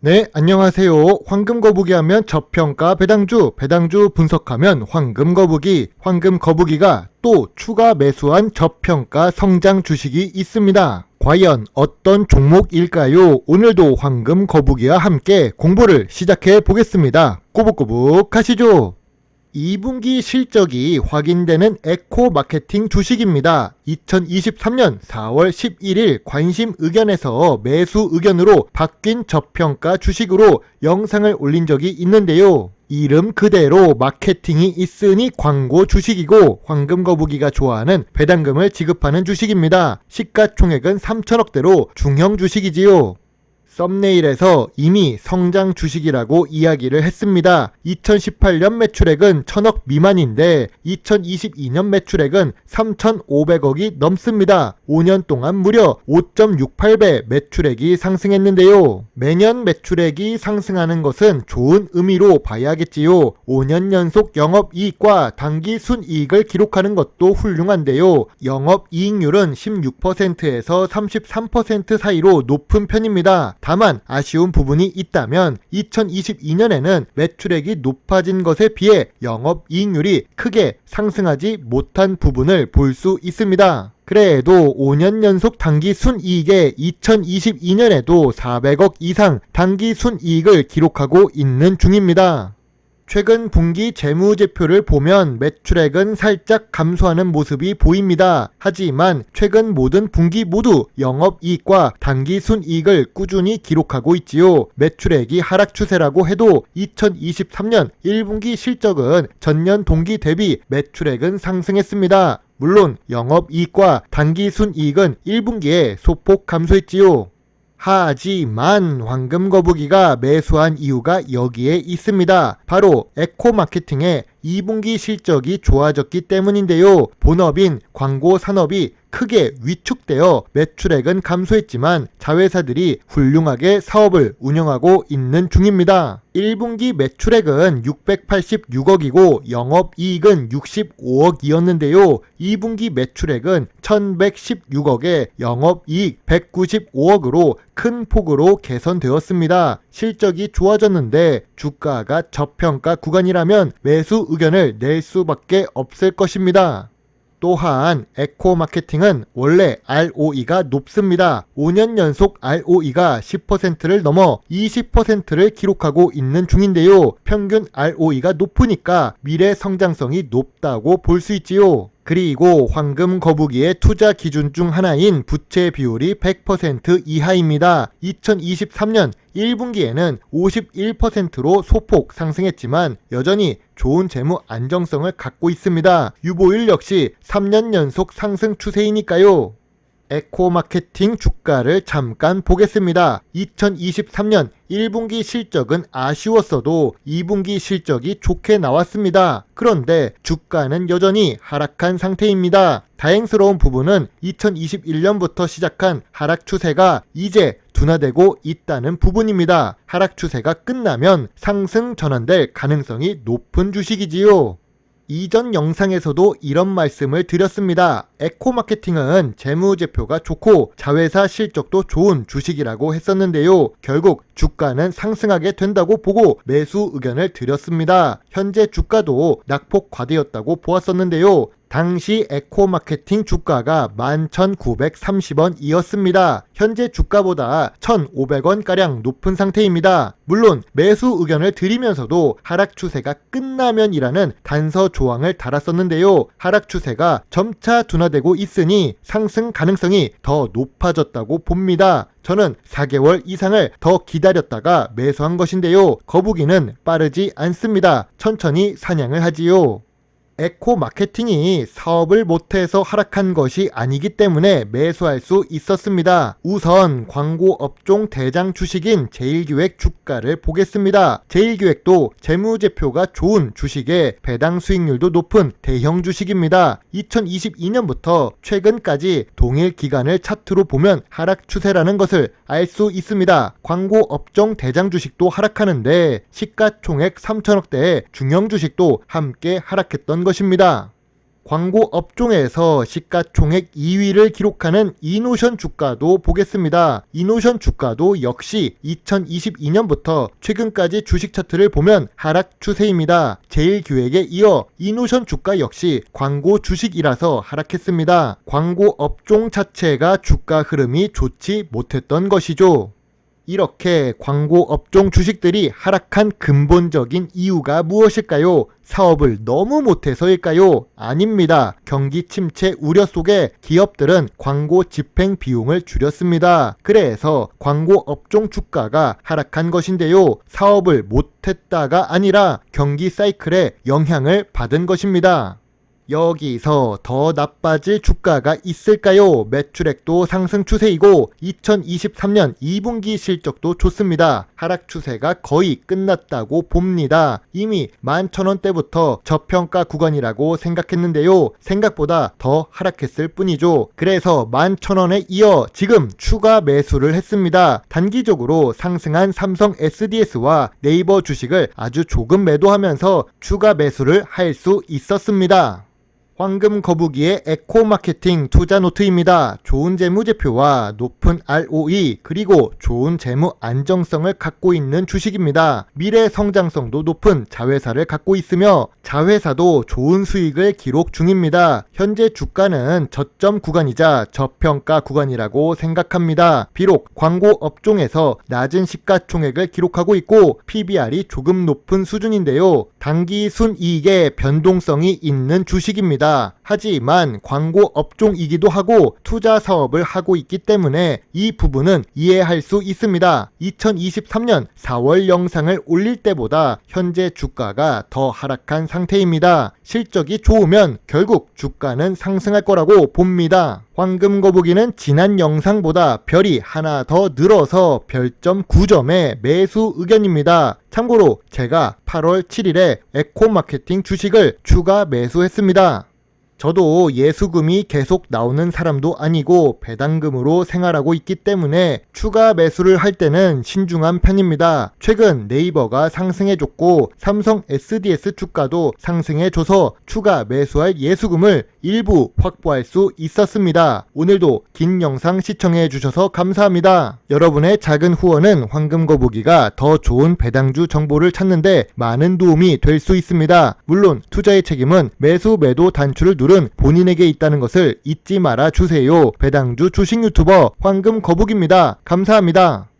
네, 안녕하세요. 황금 거북이 하면 저평가 배당주, 배당주 분석하면 황금 거북이, 황금 거북이가 또 추가 매수한 저평가 성장 주식이 있습니다. 과연 어떤 종목일까요? 오늘도 황금 거북이와 함께 공부를 시작해 보겠습니다. 꼬북꼬북 가시죠. 2분기 실적이 확인되는 에코마케팅 주식입니다. 2023년 4월 11일 관심 의견에서 매수 의견으로 바뀐 저평가 주식으로 영상을 올린 적이 있는데요. 이름 그대로 마케팅이 있으니 광고 주식이고 황금거북이가 좋아하는 배당금을 지급하는 주식입니다. 시가총액은 3천억대로 중형 주식이지요. 썸네일에서 이미 성장 주식이라고 이야기를 했습니다. 2018년 매출액은 1000억 미만인데 2022년 매출액은 3,500억이 넘습니다. 5년 동안 무려 5.68배 매출액이 상승했는데요. 매년 매출액이 상승하는 것은 좋은 의미로 봐야겠지요. 5년 연속 영업이익과 당기 순이익을 기록하는 것도 훌륭한데요. 영업이익률은 16%에서 33% 사이로 높은 편입니다. 다만 아쉬운 부분이 있다면 2022년에는 매출액이 높아진 것에 비해 영업이익률이 크게 상승하지 못한 부분을 볼 수 있습니다. 그래도 5년 연속 당기 순이익에 2022년에도 400억 이상 당기 순이익을 기록하고 있는 중입니다. 최근 분기 재무제표를 보면 매출액은 살짝 감소하는 모습이 보입니다. 하지만 최근 모든 분기 모두 영업이익과 당기순이익을 꾸준히 기록하고 있지요. 매출액이 하락 추세라고 해도 2023년 1분기 실적은 전년 동기 대비 매출액은 상승했습니다. 물론 영업이익과 당기순이익은 1분기에 소폭 감소했지요. 하지만 황금거북이가 매수한 이유가 여기에 있습니다. 바로 에코마케팅의 2분기 실적이 좋아졌기 때문인데요. 본업인 광고 산업이 크게 위축되어 매출액은 감소했지만 자회사들이 훌륭하게 사업을 운영하고 있는 중입니다. 1분기 매출액은 686억이고 영업이익은 65억이었는데요. 2분기 매출액은 1116억에 영업이익 195억으로 큰 폭으로 개선되었습니다. 실적이 좋아졌는데 주가가 저평가 구간이라면 매수 의견을 낼 수밖에 없을 것입니다. 또한 에코마케팅은 원래 ROE가 높습니다. 5년 연속 ROE가 10%를 넘어 20%를 기록하고 있는 중인데요. 평균 ROE가 높으니까 미래 성장성이 높다고 볼 수 있지요. 그리고 황금거북이의 투자 기준 중 하나인 부채 비율이 100% 이하입니다. 2023년 1분기에는 51%로 소폭 상승했지만 여전히 좋은 재무 안정성을 갖고 있습니다. 유보율 역시 3년 연속 상승 추세이니까요. 에코마케팅 주가를 잠깐 보겠습니다. 2023년 1분기 실적은 아쉬웠어도 2분기 실적이 좋게 나왔습니다. 그런데 주가는 여전히 하락한 상태입니다. 다행스러운 부분은 2021년부터 시작한 하락 추세가 이제 둔화되고 있다는 부분입니다. 하락 추세가 끝나면 상승 전환될 가능성이 높은 주식이지요. 이전 영상에서도 이런 말씀을 드렸습니다. 에코마케팅은 재무제표가 좋고 자회사 실적도 좋은 주식이라고 했었는데요. 결국 주가는 상승하게 된다고 보고 매수 의견을 드렸습니다. 현재 주가도 낙폭 과대였다고 보았었는데요. 당시 에코마케팅 주가가 11,930원이었습니다. 현재 주가보다 1,500원가량 높은 상태입니다. 물론 매수 의견을 드리면서도 하락 추세가 끝나면이라는 단서 조항을 달았었는데요. 하락 추세가 점차 둔화되고 있으니 상승 가능성이 더 높아졌다고 봅니다. 저는 4개월 이상을 더 기다렸다가 매수한 것인데요. 거북이는 빠르지 않습니다. 천천히 사냥을 하지요. 에코마케팅이 사업을 못해서 하락한 것이 아니기 때문에 매수할 수 있었습니다. 우선 광고 업종 대장 주식인 제일기획 주가를 보겠습니다. 제일기획도 재무제표가 좋은 주식에 배당 수익률도 높은 대형 주식입니다. 2022년부터 최근까지 동일 기간을 차트로 보면 하락 추세라는 것을 알 수 있습니다. 광고 업종 대장 주식도 하락하는데 시가총액 3천억대의 중형 주식도 함께 하락했던 것입니다. 광고 업종에서 시가총액 2위를 기록하는 이노션 주가도 보겠습니다. 이노션 주가도 역시 2022년부터 최근까지 주식 차트를 보면 하락 추세입니다. 제일기획에 이어 이노션 주가 역시 광고 주식이라서 하락했습니다. 광고 업종 자체가 주가 흐름이 좋지 못했던 것이죠. 이렇게 광고 업종 주식들이 하락한 근본적인 이유가 무엇일까요? 사업을 너무 못해서일까요? 아닙니다. 경기 침체 우려 속에 기업들은 광고 집행 비용을 줄였습니다. 그래서 광고 업종 주가가 하락한 것인데요. 사업을 못했다가 아니라 경기 사이클에 영향을 받은 것입니다. 여기서 더 나빠질 주가가 있을까요? 매출액도 상승 추세이고 2023년 2분기 실적도 좋습니다. 하락 추세가 거의 끝났다고 봅니다. 이미 11,000원대부터 저평가 구간이라고 생각했는데요. 생각보다 더 하락했을 뿐이죠. 그래서 11,000원에 이어 지금 추가 매수를 했습니다. 단기적으로 상승한 삼성 SDS와 네이버 주식을 아주 조금 매도하면서 추가 매수를 할 수 있었습니다. 황금 거북이의 에코마케팅 투자노트입니다. 좋은 재무제표와 높은 ROE 그리고 좋은 재무 안정성을 갖고 있는 주식입니다. 미래 성장성도 높은 자회사를 갖고 있으며 자회사도 좋은 수익을 기록 중입니다. 현재 주가는 저점 구간이자 저평가 구간이라고 생각합니다. 비록 광고 업종에서 낮은 시가총액을 기록하고 있고 PBR이 조금 높은 수준인데요. 단기 순이익의 변동성이 있는 주식입니다. 하지만 광고 업종이기도 하고 투자 사업을 하고 있기 때문에 이 부분은 이해할 수 있습니다. 2023년 4월 영상을 올릴 때보다 현재 주가가 더 하락한 상태입니다. 실적이 좋으면 결국 주가는 상승할 거라고 봅니다. 황금 거북이는 지난 영상보다 별이 하나 더 늘어서 별점 9점의 매수 의견입니다. 참고로 제가 8월 7일에 에코마케팅 주식을 추가 매수했습니다. 저도 예수금이 계속 나오는 사람도 아니고 배당금으로 생활하고 있기 때문에 추가 매수를 할 때는 신중한 편입니다. 최근 네이버가 상승해줬고 삼성 SDS 주가도 상승해줘서 추가 매수할 예수금을 일부 확보할 수 있었습니다. 오늘도 긴 영상 시청해주셔서 감사합니다. 여러분의 작은 후원은 황금거북이가 더 좋은 배당주 정보를 찾는데 많은 도움이 될 수 있습니다. 물론 투자의 책임은 매수 매도 단추를 누른 본인에게 있다는 것을 잊지 말아 주세요. 배당주 주식 유튜버 황금거북입니다. 감사합니다.